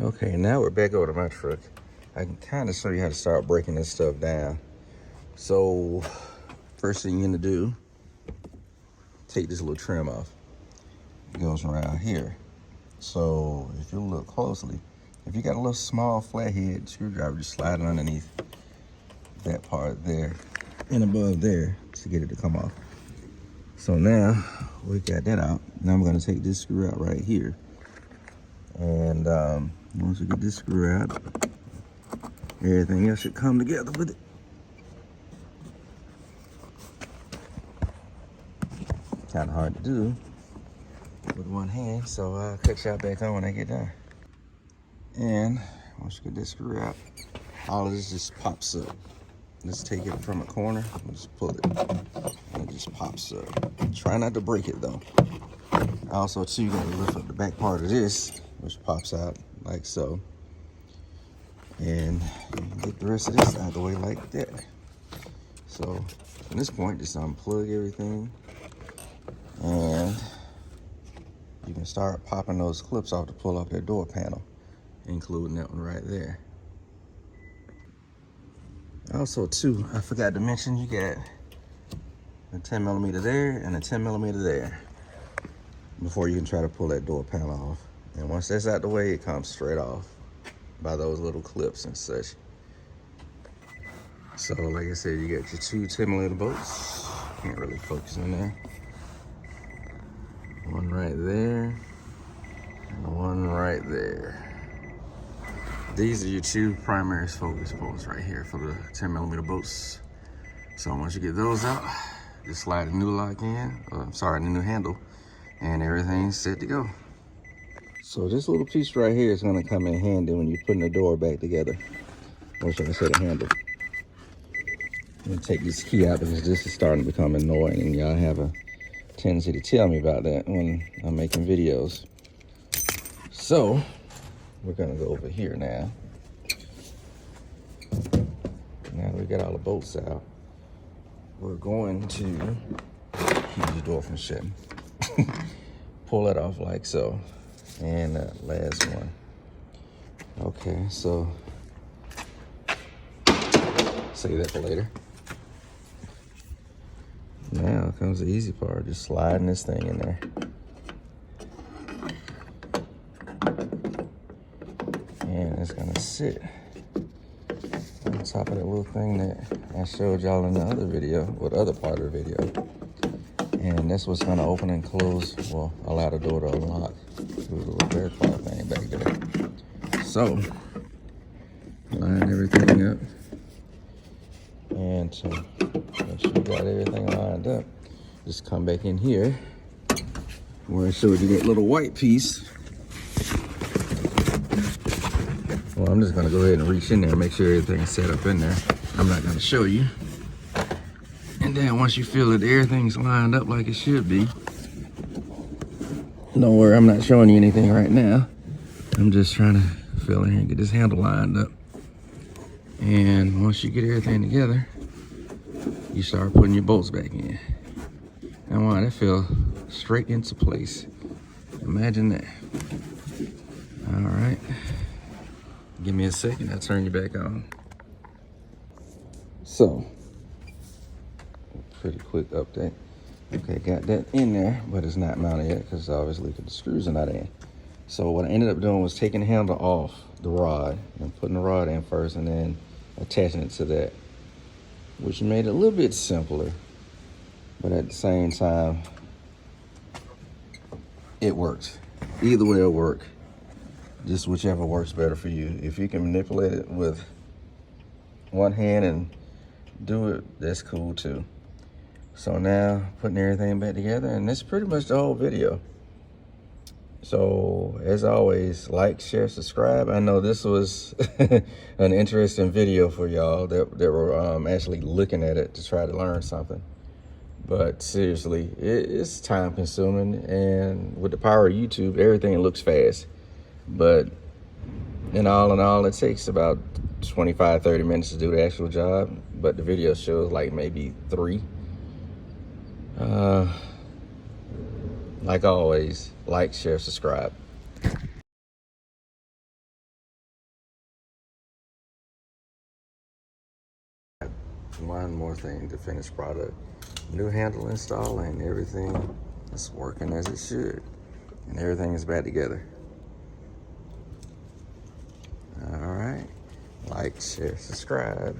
Okay, now we're back over to my truck. I can kind of show you how to start breaking this stuff down. So, first thing you're gonna do, take this little trim off. It goes around here. So, if you look closely, if you got a little small flathead screwdriver, just slide it underneath that part there and above there to get it to come off. So now we got that out. Now I'm gonna take this screw out right here. And once we get this screw out, everything else should come together with it. Kind of hard to do with one hand, so I'll cut y'all back on when I get done. And once you get this screw out, all of this just pops up. Let's take it from a corner and just pull it, and it just pops up. Try not to break it though. Also too, you gotta lift up the back part of this, which pops out like so. And get the rest of this out of the way like that. So at this point, just unplug everything, and you can start popping those clips off to pull off that door panel, including that one right there. Also too, I forgot to mention, you got a 10mm there and a 10mm there before you can try to pull that door panel off. And once that's out the way, it comes straight off by those little clips and such. So like I said, you got your two 10mm bolts. Can't really focus in there. One right there and one right there. These are your two primary focus bolts right here for the 10mm bolts. So once you get those out, just slide a new lock in, the new handle, and everything's set to go. So this little piece right here is gonna come in handy when you're putting the door back together. Or should I say the handle. I'm gonna take this key out because this is starting to become annoying, and y'all have a tendency to tell me about that when I'm making videos. So we're gonna go over here now. Now that we got all the bolts out, we're going to keep the door from shutting. Pull it off like so. And that last one. Okay, so save that for later. Now comes the easy part, just sliding this thing in there. And it's gonna sit on top of that little thing that I showed y'all in the other video, or the other part of the video. And that's what's gonna open and close, well, allow the door to unlock through the little bear claw thing back there. So, line everything up. And to make sure you got everything lined up, just come back in here where I showed you that little white piece. Well, I'm just gonna go ahead and reach in there and make sure everything's set up in there. I'm not gonna show you. And then once you feel that everything's lined up like it should be, don't worry, I'm not showing you anything right now. I'm just trying to fill in here and get this handle lined up. And once you get everything together, you start putting your bolts back in. And wow, that fell straight into place. Imagine that. All right. Give me a second, I'll turn you back on. So, pretty quick update. Okay, got that in there, but it's not mounted yet because obviously the screws are not in. So what I ended up doing was taking the handle off the rod and putting the rod in first and then attaching it to that, which made it a little bit simpler, but at the same time, it works. Either way it'll work. Just whichever works better for you. If you can manipulate it with one hand and do it, that's cool too. So now, putting everything back together, and that's pretty much the whole video. So, as always, like, share, subscribe. I know this was an interesting video for y'all that were actually looking at it to try to learn something. But seriously, it's time consuming, and with the power of YouTube, everything looks fast. But in all, it takes about 25-30 minutes to do the actual job, but the video shows like maybe 3. Like always, like, share, subscribe. one more thing, the finished product. New handle install and everything is working as it should. And everything is back together. All right. Like, share, subscribe.